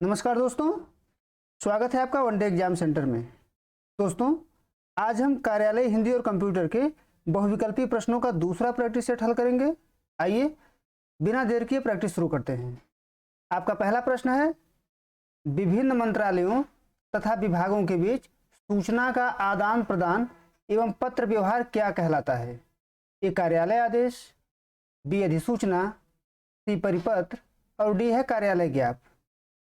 नमस्कार दोस्तों, स्वागत है आपका वन डे एग्जाम सेंटर में। दोस्तों, आज हम कार्यालय हिंदी और कंप्यूटर के बहुविकल्पी प्रश्नों का दूसरा प्रैक्टिस सेट हल करेंगे। आइए बिना देर किए प्रैक्टिस शुरू करते हैं। आपका पहला प्रश्न है, विभिन्न मंत्रालयों तथा विभागों के बीच सूचना का आदान प्रदान एवं पत्र व्यवहार क्या कहलाता है? ए कार्यालय आदेश, बी अधिसूचना, सी परिपत्र और डी है कार्यालय ज्ञाप।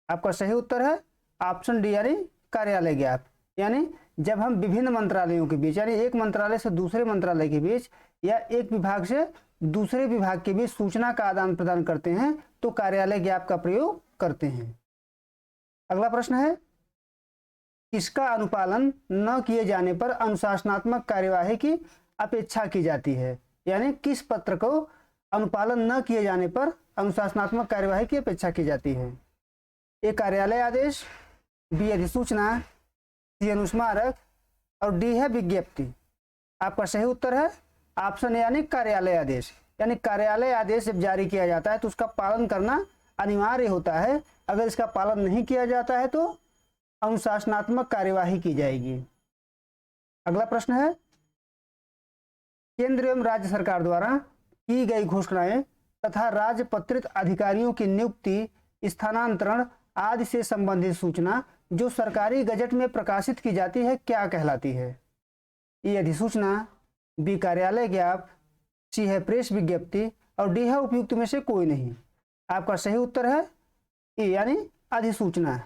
आपका सही उत्तर है ऑप्शन डी यानी कार्यालय ज्ञाप। यानी जब हम विभिन्न मंत्रालयों के बीच यानी एक मंत्रालय से दूसरे मंत्रालय के बीच या एक विभाग से दूसरे विभाग के बीच सूचना का आदान प्रदान करते हैं तो कार्यालय ज्ञाप का प्रयोग करते हैं। अगला प्रश्न है, किसका अनुपालन न किए जाने पर अनुशासनात्मक कार्यवाही की अपेक्षा की जाती है? यानी किस पत्र को अनुपालन न किए जाने पर अनुशासनात्मक कार्यवाही की अपेक्षा की जाती है? ए कार्यालय आदेश, बी अधिसूचना, सी अनुस्मारक और डी है विज्ञप्ति। आपका सही उत्तर है ऑप्शन ए यानी कार्यालय आदेश। यानी कार्यालय आदेश जब जारी किया जाता है तो उसका पालन करना अनिवार्य होता है। अगर इसका पालन नहीं किया जाता है तो अनुशासनात्मक कार्यवाही की जाएगी। अगला प्रश्न है, केंद्र एवं राज्य सरकार द्वारा की गई घोषणाएं तथा राजपत्रित अधिकारियों की नियुक्ति, स्थानांतरण आदि से संबंधित सूचना जो सरकारी गजट में प्रकाशित की जाती है क्या कहलाती है? ए अधिसूचना, बी कार्यालय ज्ञाप, सी है प्रेस विज्ञप्ति और डी है उपयुक्त में से कोई नहीं। आपका सही उत्तर है ए यानी अधिसूचना।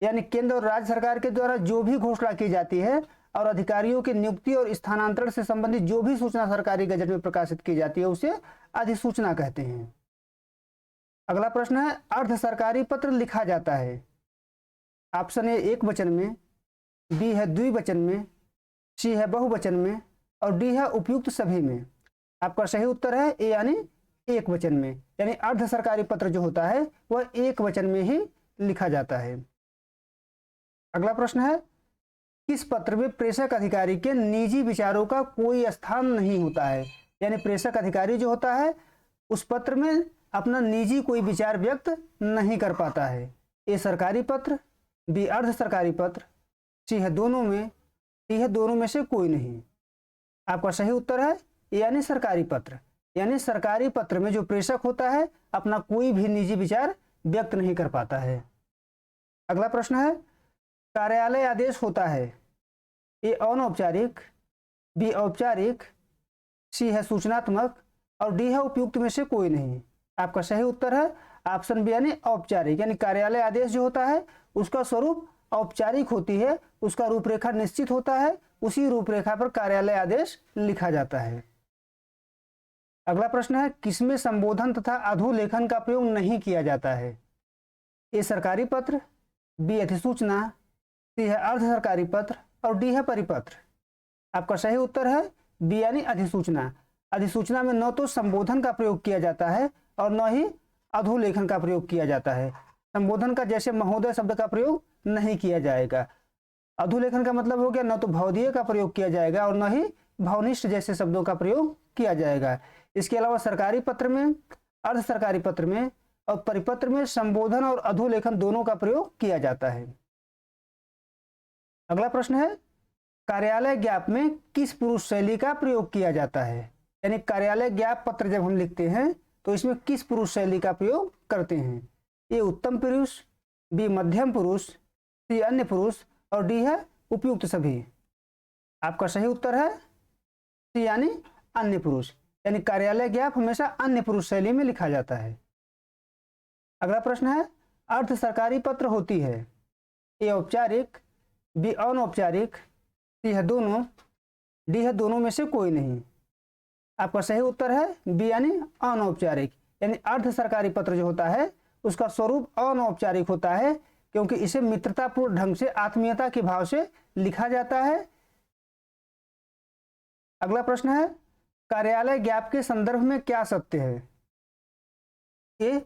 यानी केंद्र और राज्य सरकार के द्वारा जो भी घोषणा की जाती है और अधिकारियों की नियुक्ति और स्थानांतरण से संबंधित जो भी सूचना सरकारी गजट में प्रकाशित की जाती है उसे अधिसूचना कहते हैं। अगला प्रश्न है, अर्ध सरकारी पत्र लिखा जाता है। ऑप्शन ए एक वचन में, बी है द्विवचन में, सी है बहुवचन में और डी है उपयुक्त सभी में। आपका सही उत्तर है ए यानी एक वचन में। यानी अर्ध सरकारी पत्र जो होता है वह एक वचन में ही लिखा जाता है। अगला प्रश्न है, किस पत्र में प्रेषक अधिकारी के निजी विचारों का कोई स्थान नहीं होता है? यानी प्रेषक अधिकारी जो होता है उस पत्र में अपना निजी कोई विचार व्यक्त नहीं कर पाता है। ए सरकारी पत्र, बी अर्ध सरकारी पत्र, सी है दोनों में, डी है दोनों में से कोई नहीं। आपका सही उत्तर है ए यानी सरकारी पत्र। यानी सरकारी पत्र में जो प्रेषक होता है अपना कोई भी निजी विचार व्यक्त नहीं कर पाता है। अगला प्रश्न है, कार्यालय आदेश होता है ए अनौपचारिक, बी औपचारिक, सी है सूचनात्मक और डी है उपयुक्त में से कोई नहीं। आपका सही उत्तर है ऑप्शन बी यानी औपचारिक। यानी कार्यालय आदेश जो होता है उसका स्वरूप औपचारिक होती है, उसका रूपरेखा निश्चित होता है, उसी रूपरेखा पर कार्यालय आदेश लिखा जाता है। अगला प्रश्न है, किसमें संबोधन तथा अधोलेखन का प्रयोग नहीं किया जाता है? ए सरकारी पत्र, बी अधिसूचना, सी है अर्ध सरकारी पत्र और डी है परिपत्र। आपका सही उत्तर है बी यानी अधिसूचना। अधिसूचना में न तो संबोधन का प्रयोग किया जाता है और न ही अधोलेखन का प्रयोग किया जाता है। संबोधन का जैसे महोदय शब्द का प्रयोग नहीं किया जाएगा। अधोलेखन का मतलब हो गया न तो भवदीय का प्रयोग किया जाएगा और न ही भवनिष्ठ जैसे शब्दों का प्रयोग किया जाएगा। इसके अलावा सरकारी पत्र में, अर्ध सरकारी पत्र में और परिपत्र में संबोधन और अधोलेखन दोनों का प्रयोग किया जाता है। अगला प्रश्न है, कार्यालय ज्ञाप में किस पुरुष शैली का प्रयोग किया जाता है? यानी कार्यालय ज्ञाप पत्र जब हम लिखते हैं तो इसमें किस पुरुष शैली का प्रयोग करते हैं? ए उत्तम पुरुष, बी मध्यम पुरुष, सी अन्य पुरुष और डी है उपयुक्त सभी। आपका सही उत्तर है सी यानी अन्य पुरुष। यानी कार्यालय ज्ञाप हमेशा अन्य पुरुष शैली में लिखा जाता है। अगला प्रश्न है, अर्ध सरकारी पत्र होती है ए औपचारिक, बी अनौपचारिक, सी है दोनों, डी है दोनों में से कोई नहीं। आपका सही उत्तर है बी यानी अनौपचारिक। यानी अर्ध सरकारी पत्र जो होता है उसका स्वरूप अनौपचारिक होता है क्योंकि इसे मित्रतापूर्ण ढंग से आत्मीयता के भाव से लिखा जाता है। अगला प्रश्न है, कार्यालय ज्ञाप के संदर्भ में क्या सत्य है? ए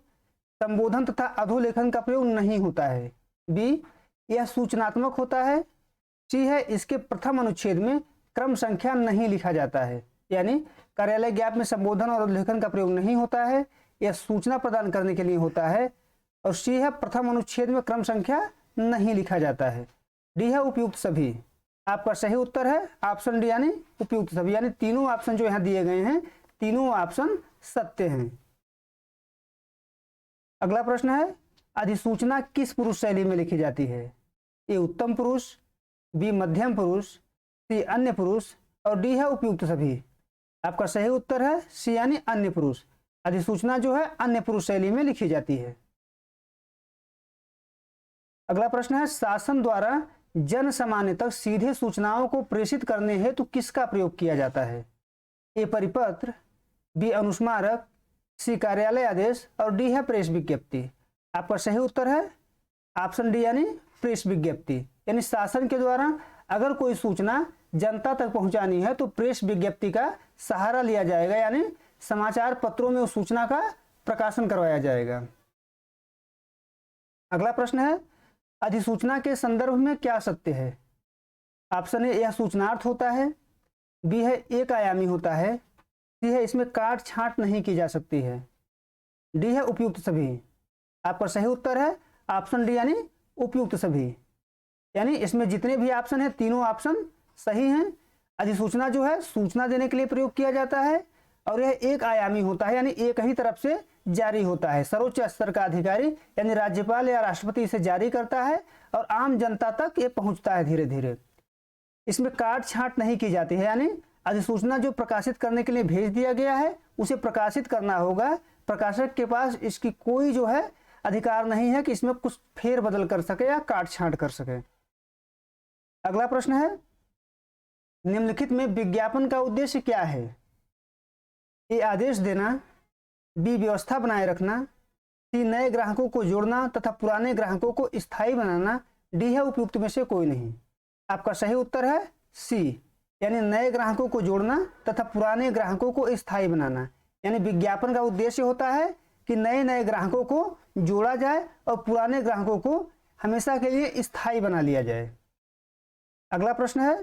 संबोधन तथा अधोलेखन का प्रयोग नहीं होता है, बी यह सूचनात्मक होता है, सी है इसके प्रथम अनुच्छेद में क्रम संख्या नहीं लिखा जाता है। यानी कार्यालय ज्ञाप में संबोधन और अधोलेखन का प्रयोग नहीं होता है, यह सूचना प्रदान करने के लिए होता है और सी है प्रथम अनुच्छेद में क्रम संख्या नहीं लिखा जाता है। डी है उपयुक्त सभी। आपका सही उत्तर है ऑप्शन डी यानी उपयुक्त सभी, यानी तीनों ऑप्शन जो यहाँ दिए गए हैं तीनों ऑप्शन सत्य हैं। अगला प्रश्न है अधिसूचना किस पुरुष शैली में लिखी जाती है? ए उत्तम पुरुष, बी मध्यम पुरुष, सी अन्य पुरुष और डी है उपयुक्त सभी। आपका सही उत्तर है सी यानी अन्य पुरुष। अधिसूचना जो है अन्य पुरुष शैली में लिखी जाती है। अगला प्रश्न है शासन द्वारा जन सामान्य तक सीधे सूचनाओं को प्रेषित करने हेतु किसका प्रयोग किया जाता है? ए परिपत्र, बी अनुस्मारक, सी कार्यालय आदेश और डी है प्रेस विज्ञप्ति। आपका सही उत्तर है ऑप्शन डी यानी प्रेस विज्ञप्ति। यानी शासन के द्वारा अगर कोई सूचना जनता तक पहुंचानी है तो प्रेस विज्ञप्ति का सहारा लिया जाएगा, यानी समाचार पत्रों में उस सूचना का प्रकाशन करवाया जाएगा। अगला प्रश्न है अधिसूचना के संदर्भ में क्या सत्य है? ऑप्शन ए यह सूचनार्थ होता है, बी है एक आयामी होता है, सी है इसमें काट छांट नहीं की जा सकती है, डी है उपयुक्त सभी। आपका सही उत्तर है ऑप्शन डी यानी उपयुक्त सभी। यानी इसमें जितने भी ऑप्शन हैं तीनों ऑप्शन सही हैं। अधिसूचना जो है सूचना देने के लिए प्रयोग किया जाता है और यह एक आयामी होता है, यानी एक ही तरफ से जारी होता है। सर्वोच्च स्तर का अधिकारी यानी राज्यपाल या राष्ट्रपति इसे जारी करता है और आम जनता तक ये पहुंचता है धीरे धीरे। इसमें काट छांट नहीं की जाती है, यानी अधिसूचना जो प्रकाशित करने के लिए भेज दिया गया है उसे प्रकाशित करना होगा। प्रकाशक के पास इसकी कोई जो है अधिकार नहीं है कि इसमें कुछ फेर बदल कर सके या काट छांट कर सके। अगला प्रश्न है निम्नलिखित में विज्ञापन का उद्देश्य क्या है? ए आदेश देना, बी व्यवस्था बनाए रखना, सी नए ग्राहकों को जोड़ना तथा पुराने ग्राहकों को स्थायी बनाना, डी है उपयुक्त में से कोई नहीं। आपका सही उत्तर है सी यानी नए ग्राहकों को जोड़ना तथा पुराने ग्राहकों को स्थायी बनाना। यानी विज्ञापन का उद्देश्य होता है कि नए नए ग्राहकों को जोड़ा जाए और पुराने ग्राहकों को हमेशा के लिए स्थायी बना लिया जाए। अगला प्रश्न है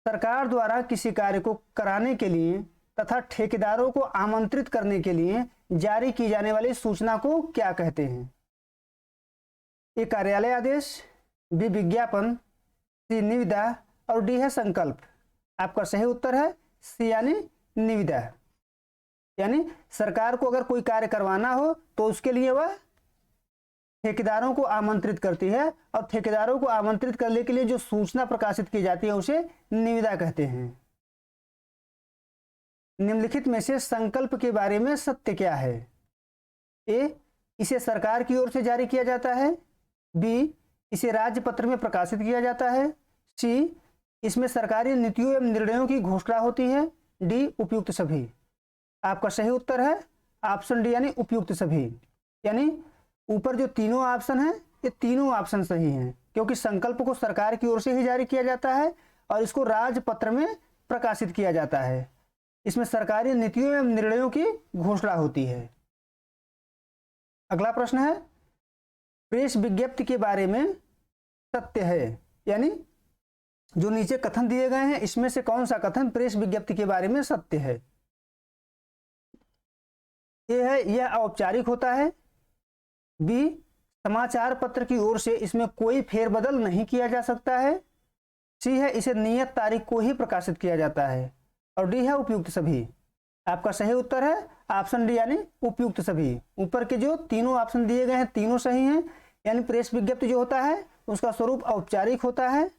सरकार द्वारा किसी कार्य को कराने के लिए तथा ठेकेदारों को आमंत्रित करने के लिए जारी की जाने वाली सूचना को क्या कहते हैं? ए कार्यालय आदेश, बी विज्ञापन, सी निविदा और डी है संकल्प। आपका सही उत्तर है सी यानी निविदा। यानी सरकार को अगर कोई कार्य करवाना हो तो उसके लिए वह ठेकेदारों को आमंत्रित करती है और ठेकेदारों को आमंत्रित करने के लिए जो सूचना प्रकाशित की जाती है उसे निविदा कहते हैं। निम्नलिखित में से संकल्प के बारे में सत्य क्या है? ए इसे सरकार की ओर से जारी किया जाता है, बी इसे राज्य पत्र में प्रकाशित किया जाता है, सी इसमें सरकारी नीतियों एवं निर्णयों की घोषणा होती है, डी उपयुक्त सभी। आपका सही उत्तर है ऑप्शन डी यानी उपयुक्त सभी। यानी ऊपर जो तीनों ऑप्शन हैं ये तीनों ऑप्शन सही हैं, क्योंकि संकल्प को सरकार की ओर से ही जारी किया जाता है और इसको राजपत्र में प्रकाशित किया जाता है। इसमें सरकारी नीतियों एवं निर्णयों की घोषणा होती है। अगला प्रश्न है प्रेस विज्ञप्ति के बारे में सत्य है, यानी जो नीचे कथन दिए गए हैं इसमें से कौन सा कथन प्रेस विज्ञप्ति के बारे में सत्य है? ए है यह औपचारिक होता है, बी समाचार पत्र की ओर से इसमें कोई फेरबदल नहीं किया जा सकता है, सी है इसे नियत तारीख को ही प्रकाशित किया जाता है और डी है उपयुक्त सभी। आपका सही उत्तर है ऑप्शन डी यानी उपयुक्त सभी। ऊपर के जो तीनों ऑप्शन दिए गए हैं तीनों सही हैं। यानी प्रेस विज्ञप्ति जो होता है उसका स्वरूप औपचारिक होता है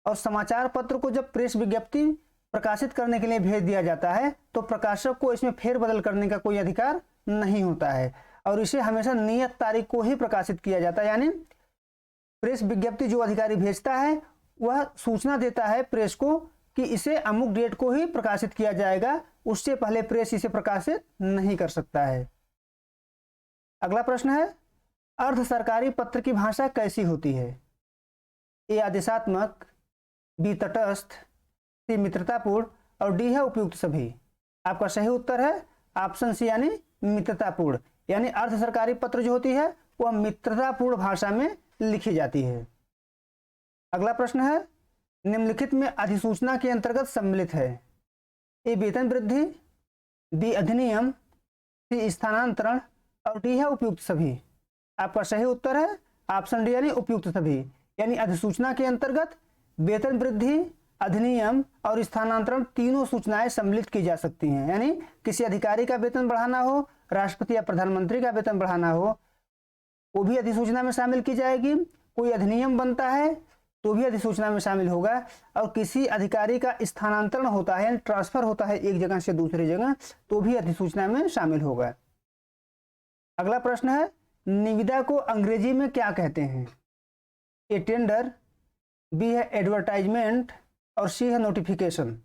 और समाचार पत्र को जब प्रेस विज्ञप्ति प्रकाशित करने के लिए भेज दिया जाता है तो प्रकाशक को इसमें फेरबदल करने का कोई अधिकार नहीं होता है और इसे हमेशा नियत तारीख को ही प्रकाशित किया जाता है। यानी प्रेस विज्ञप्ति जो अधिकारी भेजता है वह सूचना देता है प्रेस को कि इसे अमुक डेट को ही प्रकाशित किया जाएगा, उससे पहले प्रेस इसे प्रकाशित नहीं कर सकता है। अगला प्रश्न है अर्ध सरकारी पत्र की भाषा कैसी होती है? ए आदेशात्मक, बी तटस्थ, सी मित्रतापूर्ण और डी है उपयुक्त सभी। आपका सही उत्तर है ऑप्शन सी यानी मित्रतापूर्ण। यानी अर्ध सरकारी पत्र जो होती है वह मित्रतापूर्ण भाषा में लिखी जाती है। अगला प्रश्न है निम्नलिखित में अधिसूचना के अंतर्गत सम्मिलित है? ए वेतन वृद्धि, बी अधिनियम, सी स्थानांतरण और डी है उपयुक्त सभी। आपका सही उत्तर है ऑप्शन डी यानी उपयुक्त सभी। यानी अधिसूचना के अंतर्गत वेतन वृद्धि, अधिनियम और स्थानांतरण तीनों सूचनाएं सम्मिलित की जा सकती हैं। यानी किसी अधिकारी का वेतन बढ़ाना हो, राष्ट्रपति या प्रधानमंत्री का वेतन बढ़ाना हो, वो भी अधिसूचना में शामिल की जाएगी। कोई अधिनियम बनता है तो भी अधिसूचना में शामिल होगा। और किसी अधिकारी का स्थानांतरण होता है, ट्रांसफर होता है एक जगह से दूसरी जगह, तो भी अधिसूचना में शामिल होगा। अगला प्रश्न है, निविदा को अंग्रेजी में क्या कहते हैं? ए टेंडर, बी है एडवर्टाइजमेंट और सी है नोटिफिकेशन,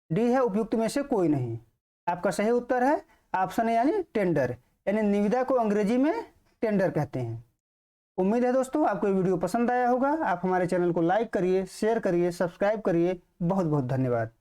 डी है उपयुक्त में से कोई नहीं। आपका सही उत्तर है ऑप्शन ए यानी टेंडर। यानी निविदा को अंग्रेजी में टेंडर कहते हैं। उम्मीद है दोस्तों आपको ये वीडियो पसंद आया होगा। आप हमारे चैनल को लाइक करिए, शेयर करिए, सब्सक्राइब करिए। बहुत बहुत धन्यवाद।